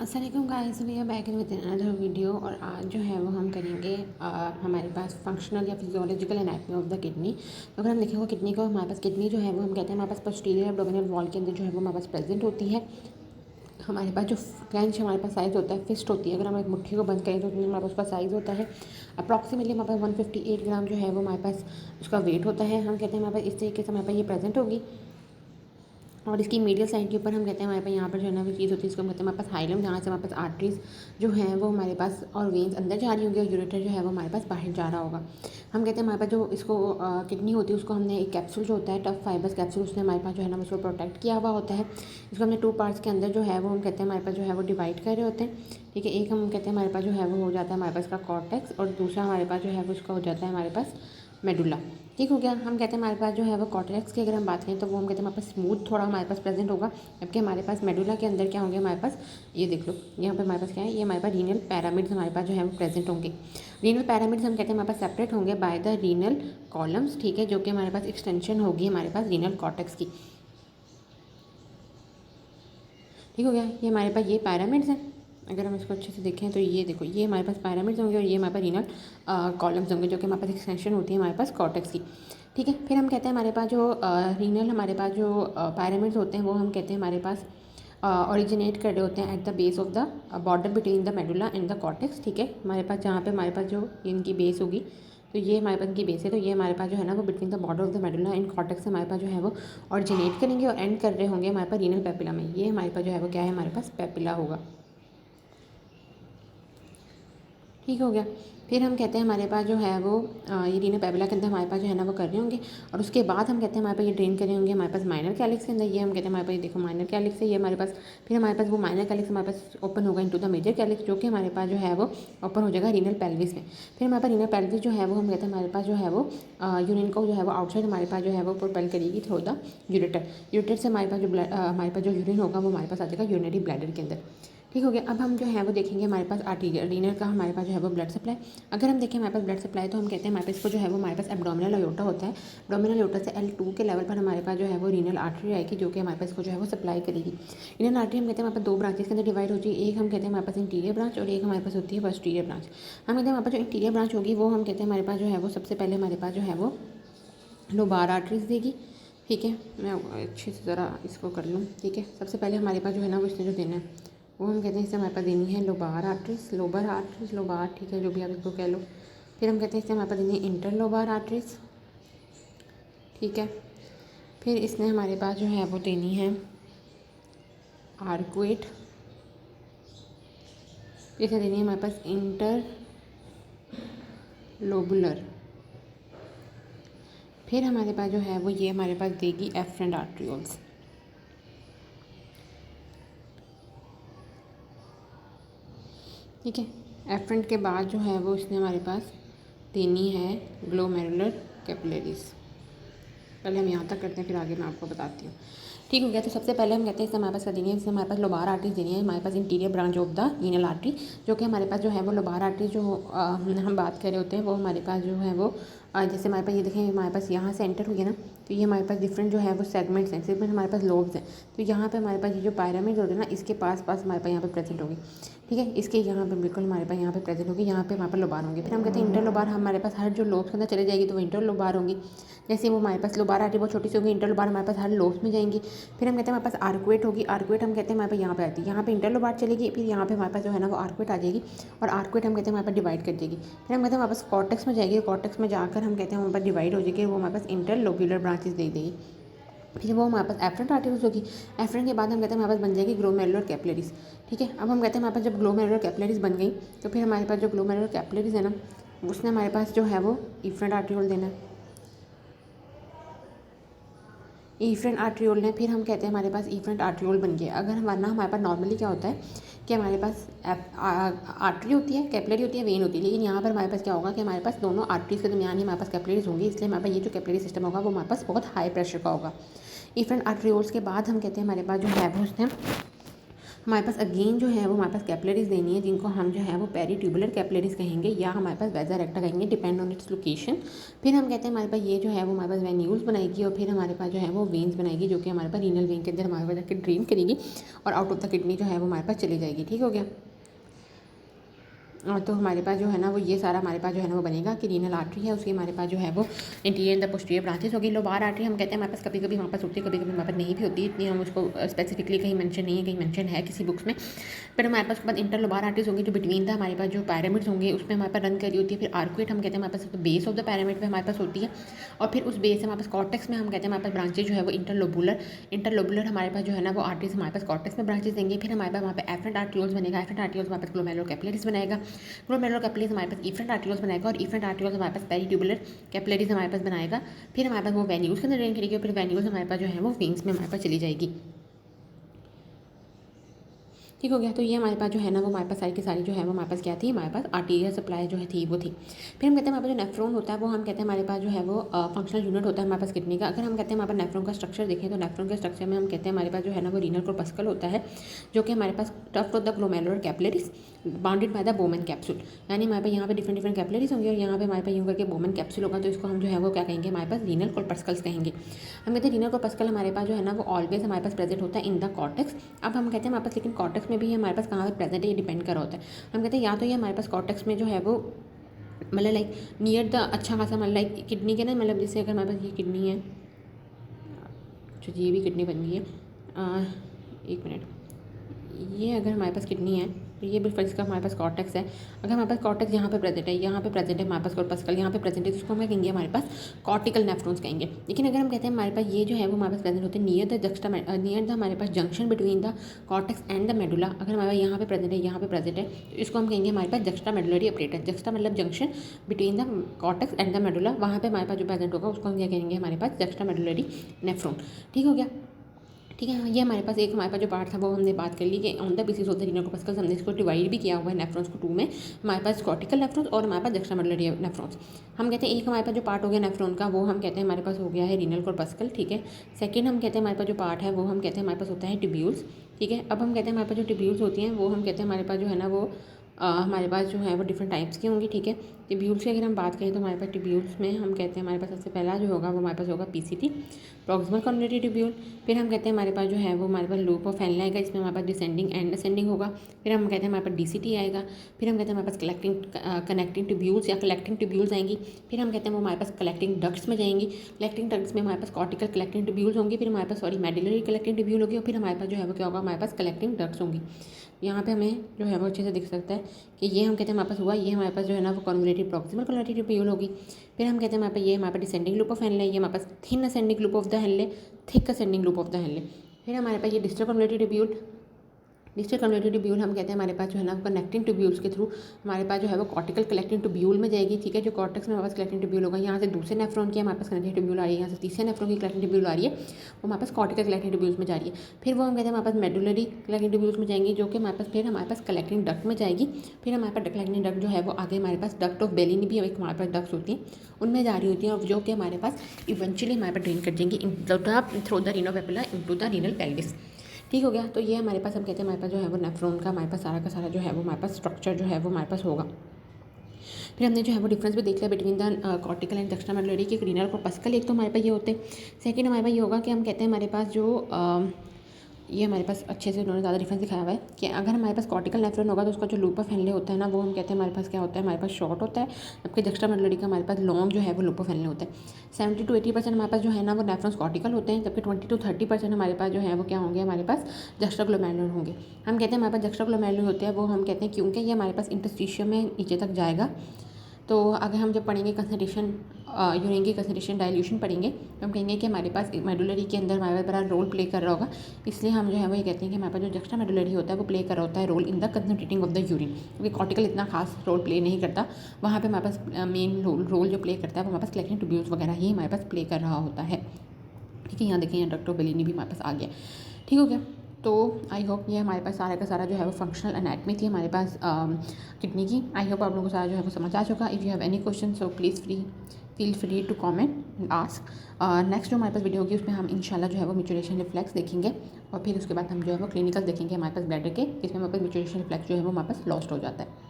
अस्सलाम guys, we are back in with another video. और आज जो है वो हम करेंगे हमारे पास फंक्शनल या physiological anatomy of the kidney. तो अगर हम देखेंगे किडनी को, हमारे पास किडनी जो है वो हम कहते हैं हमारे पास पोस्टीरियर एब्डोमिनल वॉल के अंदर जो है वो हमारे पास प्रेजेंट होती है। हमारे पास जो फ्रेंच हमारे पास साइज़ होता है, फिस्ट होती है। अगर हम एक मुट्ठी को बंद करें तो हमारे पास उसका साइज़ होता है अप्रॉक्सीमेटली हमारे पास 158 ग्राम जो है वो हमारे पास उसका वेट होता है। हम कहते हैं हमारे पास इस तरीके से हमारे पास ये प्रेजेंट होगी। और इसकी मीडियल साइड के ऊपर हम कहते हैं हमारे पास यहाँ पर जो है ना वो चीज़ होती है, इसको हम कहते हैं हमारे पास हाइलम, जहाँ से हमारे पास आर्टरीज जो हैं वो हमारे पास और वेन्स अंदर जा रही होंगी और यूरेटर जो है वो हमारे पास बाहर जा रहा होगा। हम कहते हैं हमारे पास जो इसको किडनी होती है उसको हमने एक कैप्सूल जो होता है टफ फाइबर्स कैप्सूल, उसने हमारे पास जो है ना उसको प्रोटेक्ट किया हुआ होता है। इसको हमने 2 पार्ट्स के अंदर जो है वो हम कहते हैं हमारे पास जो है वो डिवाइड कर रहे होते हैं। ठीक है, एक हम कहते हैं हमारे पास जो है वो हो जाता है हमारे पास का कॉर्टेक्स, और दूसरा हमारे पास जो है वो उसका हो जाता है हमारे पास मेडुला। ठीक हो गया। हम कहते हैं हमारे पास जो है वो कॉर्टेक्स की अगर हम बात करें तो वो हम कहते हैं हमारे पास स्मूथ थोड़ा हमारे पास प्रेजेंट होगा, जबकि हमारे पास मेडुला के अंदर क्या होंगे हमारे पास, ये देख लो यहाँ पे हमारे पास क्या है, ये हमारे पास रीनल पैरामिड्स हमारे पास जो है वो प्रेजेंट होंगे। रीनल पैरामिड्स हम कहते हैं हमारे पास सेपरेट होंगे बाय द रीनल कॉलम्स। ठीक है, जो कि हमारे पास एक्सटेंशन होगी हमारे पास रीनल कॉर्टेक्स की। ठीक हो गया। ये हमारे पास ये पैरामिड्स हैं। अगर हम इसको अच्छे से देखें तो ये देखो, ये हमारे पास पैरामिड्स होंगे और ये हमारे पास रीनल कॉलम्स होंगे, जो कि हमारे पास एक्सटेंशन होती है हमारे पास कॉर्टेक्स की। ठीक है, फिर हम कहते हैं हमारे पास जो रीनल हमारे पास जो पैरामिड्स होते हैं वो हम कहते हैं हमारे पास ओरिजिनेट कर रहे होते हैं at the base of the border between the medulla and the cortex. ठीक है, हमारे पास जहाँ पे हमारे पास जो इनकी बेस होगी, तो ये हमारे पास इनकी बेस है, तो ये हमारे पास जो है ना वो between the border of the medulla and cortex हमारे पास जो है वो ओरिजिनेट करेंगे और एंड कर रहे होंगे हमारे पास रीनल पेपिला में। ये हमारे पास जो है वो क्या है, हमारे पास पेपिला होगा। ठीक हो गया। फिर हम कहते हैं हमारे पास जो है वो ये रीनल पेपिला के अंदर हमारे पास जो है ना वो कर रहे होंगे, और उसके बाद हम कहते हैं हमारे पास ये ड्रेन करे होंगे हमारे पास माइनर कैलिक्स के अंदर। ये हम कहते हैं हमारे पास, ये देखो माइनर कैलिक्स है ये हमारे पास। फिर हमारे पास वो माइनर कैलिक्स हमारे पास ओपन होगा इनटू द मेजर कैलिक्स, जो कि हमारे पास जो है वो ओपन हो जाएगा रीनल पेल्विस में। फिर हमारे पास रीनल पेल्विस जो है वो हम कहते हैं हमारे पास जो है वो यूरिन को जो है वो आउटसाइड हमारे पास जो है वो प्रोपेल करेगी थ्रू द यूरेटर। यूरेटर से हमारे पास जो हमारे पास जो यूरिन होगा वो हमारे पास आ जाएगा यूरिनरी ब्लैडर के अंदर। ठीक हो गया। अब हम जो है वो देखेंगे हमारे पास आर्टीरियल रीनल का हमारे पास जो है वो ब्लड सप्लाई। अगर हम देखें हमारे पास ब्लड सप्लाई तो हम कहते हैं हमारे पास इसको जो है वो हमारे पास एब्डोमिनल अयोटा होता है। एब्डोमिनल अयोटा से L2 के लेवल पर हमारे पास जो है वो रीनल आर्टरी आएगी, जो कि हमारे पास इसको जो है वो सप्लाई करेगी। रीनल आर्टरी हम कहते हैं हमारे पास 2 ब्रांचेस के अंदर डिवाइड होती है। एक हम कहते हैं हमारे पास इंटीरियर ब्रांच और एक हमारे पास होती है पोस्टीरियर ब्रांच। हम कहते हैं हमारे पास जो इंटीरियर ब्रांच होगी वो हम कहते हैं हमारे पास जो है वो सबसे पहले हमारे पास जो है वो लोबार आर्टरीज देगी। ठीक है, मैं अच्छे से ज़रा इसको कर लूँ। ठीक है, सबसे पहले हमारे पास जो है ना वो इसने जो देना है वो हम कहते हैं इससे हमारे पास देनी है लोबार आर्टरीज, लोबर आर्टरीज, लोबार, ठीक है जो भी आप इसको कह लो। फिर हम कहते हैं इससे हमारे पास देनी है इंटर लोबार आर्टरीज। ठीक है, फिर इसने हमारे पास जो है वो देनी है आर्कुएट। फिर इसे देनी है हमारे पास इंटर लोबुलर। फिर हमारे पास जो है वो ये हमारे पास देगी एफरेंट आर्ट्रियोल्स। ठीक है, एफरेंट के बाद जो है वो इसने हमारे पास देनी है ग्लोमेरुलर कैपिलरीज। पहले हम यहाँ तक करते हैं, फिर आगे मैं आपको बताती हूँ। ठीक हो गया। तो सबसे पहले हम कहते हैं इससे हमारे पास क्या देनी है, इससे हमारे पास लोबार आर्टरीज देनी है, हमारे पास interior branch of the renal artery, जो कि हमारे पास जो है वो लोबार आर्टरी जो हम बात कर रहे होते हैं वो हमारे पास जो है वो जैसे हमारे पास ये देखें हमारे पास यहाँ से एंटर हुई है ना, तो ये हमारे पास डिफरेंट जो है वो सेगमेंट्स हैं, सेगमेंट हमारे पास लोब्स हैं। तो यहाँ पे हमारे पास ये जो पायरामिड होते हैं ना, इसके पास पास हमारे पास यहाँ पे प्रेजेंट होगी। ठीक है, इसके यहाँ पे बिल्कुल हमारे पास यहाँ पे प्रेजेंट होगी, यहाँ पे हमारे पास लोबार होंगे। फिर हम कहते हैं इंटर लोबार हमारे पास हर जो लोब्स के अंदर चले जाएगी तो वो इंटर लोबार होंगी। जैसे वो हमारे पास लोबार आर्टरी बहुत छोटी सी होगी, इंटर लोबार हमारे पास हर लोब्स में जाएंगी। फिर हम कहते हैं हमारे पास आर्कुएट होगी, आर्कुएट हम कहते हैं हमारे पास यहाँ पे आती है, यहाँ पे इंटर लोबार चलेगी, फिर यहाँ पे हमारे पास जो है ना वो आर्कुएट आ जाएगी, और आर्कुएट हम कहते हैं हमारे पास डिवाइड कर देगी। फिर हम कहते हैं हमारे पास कॉर्टेक्स में जाएगी, कॉर्टेक्स में जाकर हम कहते हैं हमारे पास डिवाइड हो जाएगी, वो हमारे पास इंटर लोब्यूलर ब्रांचेस दे देगी। फिर वो हमारे पास एफरेंट आर्टरीज होगी। एफरेंट के बाद हम कहते हैं हमारे पास बन जाएगी ग्लोमेरुलर कैपिलरीज। ठीक है, अब हम कहते हैं हमारे पास जब ग्लोमेरुलर कैपिलरीज बन गई तो फिर हमारे पास जो ग्लोमेरुलर कैपिलरीज है ना, उसने हमारे पास जो है वो इफरेंट आर्ट्रियोल देना है, इफरेंट आर्ट्रियोल ने। फिर हम कहते हैं हमारे पास इफरेंट आर्ट्रियोल बन गया। अगर वरना हमारे पास नॉर्मली क्या होता है कि हमारे पास आर्टरी होती है, कैपिलरी होती है, वेन होती है, लेकिन यहाँ पर हमारे पास क्या होगा कि हमारे पास दोनों आर्टरीज के दरमियान ही हमारे पास कैपिलरीज होंगी, इसलिए हमारे पास ये जो कैपिलरी सिस्टम होगा वो हमारे पास बहुत हाई प्रेशर का होगा। इफरेंट आर्ट्रियोल्स के बाद हम कहते हैं हमारे पास जो है वो उसने हमारे पास अगेन जो है वो हमारे पास कैपिलरीज देनी है, जिनको हम जो है वो पेरीट्यूबुलर कैपिलरीज कहेंगे या हमारे पास वेजा रेक्टा कहेंगे, डिपेंड ऑन इट्स लोकेशन। फिर हम कहते हैं हमारे पास ये जो है वो हमारे पास वेन्यूल्स बनाएगी और फिर हमारे पास जो है वो वेन्स बनाएगी, जो कि हमारे पास रीनल वेन के अंदर हमारे पास जाकर ड्रेन करेगी और आउट ऑफ द किडनी जो है वो हमारे पास चली जाएगी। ठीक हो गया। और तो हमारे पास जो है ना वो ये सारा हमारे पास जो है ना वो बनेगा कि रीनल आर्टरी है, उसकी हमारे पास जो है वो interior and the posterior branches होगी। लोबार आर्टरी हम कहते हैं हमारे पास कभी कभी वहाँ पर होती है, कभी कभी हमारे पास नहीं भी होती, इतनी हम उसको स्पेसिफिकली कहीं मेंशन नहीं है, कहीं मेंशन है किसी बुक्स में। फिर हमारे पास उसके बाद इंटरलोबार आर्टरीज होंगी जो बिटवीन द हमारे पास जो पैरामिड्स होंगे उसमें हमारे पास रन करी होती है। फिर आर्कुएट हम कहते हैं हमारे पास बेस ऑफ द पैरामिड पे हमारे पास होती है, और फिर उस बेस से हमारे पास कॉर्टेक्स में हम कहते हैं हमारे पास ब्रांचेज जो है वो इंटरलोबुलर हमारे पास जो है ना वो आर्टरीज हमारे पास कॉर्टेक्स में ब्रांचेज देंगे। फिर हमारे पास वहाँ पे एफरेंट आर्ट्रियोल्स बनेगा, एफरेंट आर्ट्रियोल्स हमारे पास ग्लोमेरुलर कैपिलरीज बनाएगा, ग्लोमेरुलर कैपिलरीज हमारे पास इफरेंट आर्ट्रियोल्स बनाएगा और इफरेंट आर्ट्रियोल्स हमारे पास पेरीट्यूबुलर कैपिलरीज हमारे पास बनाएगा। फिर हमारे पास वो वेन्यूल्स के अंदर ड्रेन करेगी और फिर वेन्यूल्स हमारे पास जो है वो वेन्स में हमारे पास चली जाएगी। ठीक हो गया। तो ये हमारे पास जो है ना वो हमारे पास सारी की सारी जो है वो हमारे पास क्या थी, हमारे पास आर्टीरियल सप्लाई जो है थी वो थी। फिर हम कहते हैं हमारे पास जो नेफ्रॉन होता है वो हम कहते हैं हमारे पास जो है वो फंक्शनल यूनिट होता है हमारे पास किडनी का। अगर हम कहते हैं हमारे पास नेफ्रॉन का स्ट्रक्चर देखें तो नेफ्रॉन के स्ट्रक्चर में हम कहते हैं हमारे पास जो है ना वो रीनल कॉर्पस्कल होता है, जो कि हमारे पास tuft of the glomerular capillaries bounded by the Bowman capsule. यानी हमारे पास यहाँ पे डिफरेंट डिफरेंट कैपिलरीज होंगे और यहाँ पे हमारे पास यूँ करके बोमन कैप्सूल होगा, तो इसको हम जो है वो क्या कहेंगे, हमारे पास रीनल कॉर्पस्कल्स कहेंगे। हम कहते हैं रीनल कॉर्पस्कल हमारे पास जो है ना वो ऑलवेज हमारे पास प्रेजेंट होता है इन द कॉर्टेक्स। अब हम कहते हैं हमारे पास लेकिन कॉर्टेक्स में भी हमारे पास कहाँ प्रेजेंट है ये डिपेंड कर रहा होता है। हम कहते हैं या तो ये हमारे पास कॉर्टेक्स में जो है वो मतलब लाइक नियर द अच्छा खासा मतलब लाइक किडनी के ना, मतलब जैसे अगर हमारे पास ये किडनी है, अच्छा ये भी किडनी बन गई है, एक मिनट, ये अगर हमारे पास किडनी है तो ये बिल्कुल इसका हमारे पास कॉर्टेक्स है। अगर हमारे पास कॉर्टेक्स यहाँ पे प्रेजेंट है, यहाँ पे प्रेजेंट है हमारे पास कॉर्पस्कल यहाँ पे प्रेजेंट है, तो उसको हम कहेंगे हमारे पास कॉर्टिकल नेफ्रॉन्स कहेंगे। लेकिन अगर हम कहते हैं हमारे पास ये जो है वो हमारे पास प्रेजेंट होते हैं नियर द हमारे पास junction between the cortex and the medulla. अगर हमारे यहाँ पे प्रेजेंट है, यहाँ पे प्रेजेंट है, तो इसको हम कहेंगे हमारे पास जक्स्टा मेडुलरी अपरेटस। जक्स्टा मतलब junction between the cortex and the medulla, वहाँ पे हमारे पास जो प्रेजेंट होगा उसको हम क्या कहेंगे, हमारे पास जक्स्टा मेडुलरी नेफ्रॉन। ठीक हो गया। ठीक है। ये हमारे पास एक हमारे पास जो पार्ट था वो हमने बात कर ली कि on the basis of the renal corpuscles हमने इसको डिवाइड भी किया हुआ है नेफ्रॉन्स को 2 में, हमारे पास कॉर्टिकल नेफ्रॉन्स और हमारे पास जक्स्ट्रामेडुलरी नेफ्रॉन्स। हम कहते हैं एक हमारे पास जो पार्ट हो गया नेफ्रॉन का वो हम कहते हैं हमारे पास हो गया है रीनल कॉर्पस्कल। ठीक है। सेकंड हम कहते हैं हमारे पास जो पार्ट है वो हम कहते हैं हमारे पास होता है ट्यूब्यूल्स। ठीक है। अब हम कहते हैं हमारे पास जो ट्यूब्यूल्स होती हैं वो हम कहते हैं हमारे पास जो है ना वो हमारे पास जो है वो डिफरेंट टाइप्स की होंगी। ठीक है। ट्यूब्यूल्स की अगर हम बात करें तो हमारे पास ट्यूब्यूल्स में हम कहते हैं हमारे पास सबसे पहला जो होगा वो हमारे पास होगा पीसीटी, प्रॉक्सिमल कन्वोल्यूटिव ट्यूब्यूल। फिर हम कहते हैं हमारे पास जो है वो हमारे पास लूप ऑफ हेनले आएगा, इसमें हमारे पास डिसेंडिंग एंड असेंडिंग होगा। फिर हम कहते हैं हमारे पास डीसीटी आएगा। फिर हम कहते हैं हमारे पास कनेक्टिंग ट्यूब्यूल्स या कलेक्टिंग ट्यूब्यूल्स आएंगी। फिर हम कहते हैं वो हमारे पास कलेक्टिंग डक्ट्स में जाएंगी। कलेक्टिंग डक्ट्स में हमारे पास कॉर्टिकल कलेक्टिंग ट्यूब्यूल्स होंगी। फिर हमारे पास मेडुलरी कलेक्टिंग ट्यूब्यूल होगी और फिर हमारे पास जो है वो क्या होगा, हमारे पास कलेक्टिंग डक्ट्स होंगी। यहाँ पे हमें जो है वो अच्छे से दिख सकता है कि ये हम कहते हैं हमारे पास हुआ, ये हमारे पास जो है ना वो कन्वोल्यूटिव प्रॉक्सिमल कन्वोल्यूटिव ट्यूब्यूल होगी। फिर हम कहते हैं हमारे पास ये हमारे पास डिसेंडिंग लूप ऑफ हेनले, ये हमारे पास thin ascending loop of the Henle, thick ascending loop of the Henle. फिर हमारे पास ये distal convolutive tubule, distal convolutive tubule हम कहते हैं हमारे पास जो है ना कनेक्टिंग ट्यूब्यूल्स के थ्रू हमारे पास जो है वो कॉर्टिकल कलेक्टिंग ट्यूब्यूल में जाएगी। ठीक है। जो कॉर्टेक्स में हमारे पास कलेक्टिंग ट्यूब्यूल होगा, यहाँ से दूसरे नेफ्रॉन की हमारे पास कनेक्टिंग ट्यूब्यूल आ रही है, यहाँ से तीसरे नेफ्रॉन की कलेक्टिंग ट्यूब्यूल आ रही है, वो हमारे पास कॉर्टिकल कलेक्टिंग ट्यूब्यूल्स में जा रही है। फिर वो हम कहते हैं हमारे पास मेडुलरी कलेक्टिंग ट्यूब्यूल्स में जाएंगी, जो कि हमारे पास फिर हमारे पास कलेक्टिंग डक्ट में जाएगी। फिर हमारे पास कलेक्टिंग डक्ट जो है वो आगे हमारे पास डक्ट ऑफ बेलिनी भी एक हमारे पास डक्ट्स होती हैं, उनमें जा रही होती हैं, और जो कि हमारे पास इवेंचुअली हमारे पास ड्रेन कर जाएंगी through the Reno papilla into the renal pelvis. ठीक हो गया। तो ये हमारे पास हम कहते हैं हमारे पास जो है वो नेफ्रॉन का हमारे पास सारा का सारा जो है वो हमारे पास स्ट्रक्चर जो है वो हमारे पास होगा। फिर हमने जो है वो डिफरेंस भी देख लिया बिटवीन द कॉर्टिकल एंड जक्स्ट्रामेडुलरी की रीनल कॉर्पस्कल, एक तो हमारे पास ये होते हैं। सेकंड हमारे पास ये होगा कि हम कहते हैं हमारे पास जो ये हमारे पास अच्छे से उन्होंने ज़्यादा डिफरेंस दिखाया हुआ है कि अगर हमारे पास कॉर्टिकल नेफ्रॉन होगा तो उसका जो लूप ऑफ हेनले होता है ना वो हम कहते हैं हमारे पास क्या होता है, हमारे पास शॉर्ट होता है, जबकि जक्स्ट्रामेडुलरी का हमारे पास लॉन्ग जो है वो लूप ऑफ हेनले होता है। 70 to 80% हमारे पास जो है ना वो नेफ्रॉन्स कॉर्टिकल होते हैं, जबकि 20 to 30% हमारे पास जो है वो क्या होंगे, हमारे पास जक्स्ट्राग्लोमेरुलर होंगे। हम कहते हैं हमारे पास जक्स्ट्राग्लोमेरुलर होते हैं, वो हम कहते हैं क्योंकि ये हमारे पास इंटरस्टिशियम में नीचे तक जाएगा। तो अगर हम जब पढ़ेंगे कंसंट्रेशन यूरिन की कंसंट्रेशन डाइल्यूशन पढ़ेंगे तो हम कहेंगे कि हमारे पास मेडुलरी के अंदर हमारे पास बड़ा रोल प्ले कर रहा होगा, इसलिए हम जो है वो ये कहते हैं कि हमारे पास जो जक्स्ट्रा मेडुलरी होता है वो प्ले कर रहा होता है role in the concentrating of the urine, क्योंकि कॉर्टिकल इतना खास रोल प्ले नहीं करता। वहाँ पे हमारे पास मेन रोल जो प्ले करता है वो हमारे पास कलेक्टिंग ट्यूब्यूल्स वगैरह ही हमारे पास प्ले कर रहा होता है। ठीक है। यहाँ देखिए यहाँ डक्ट ऑफ बेलिनी भी हमारे पास आ गया। ठीक हो गया। तो आई होप ये हमारे पास सारा का सारा जो है वो फंक्शनल एनाटमी थी हमारे पास किडनी की। आई होप आप लोगों को सारा जो है वो समझ आ चुका। If you have any question so please free feel free to comment and ask. Next जो हमारे पास वीडियो होगी उसमें हम इंशाल्लाह जो है वो मैच्योरेशन रिफ्लेक्स देखेंगे और फिर उसके बाद हम जो है वो क्लिनिकल देखेंगे हमारे पास ब्लैडर के, जिसमें हमारे पास मैच्योरेशन रिफ्लेक्स जो है वो हमारे पास लॉस्ट हो जाता है।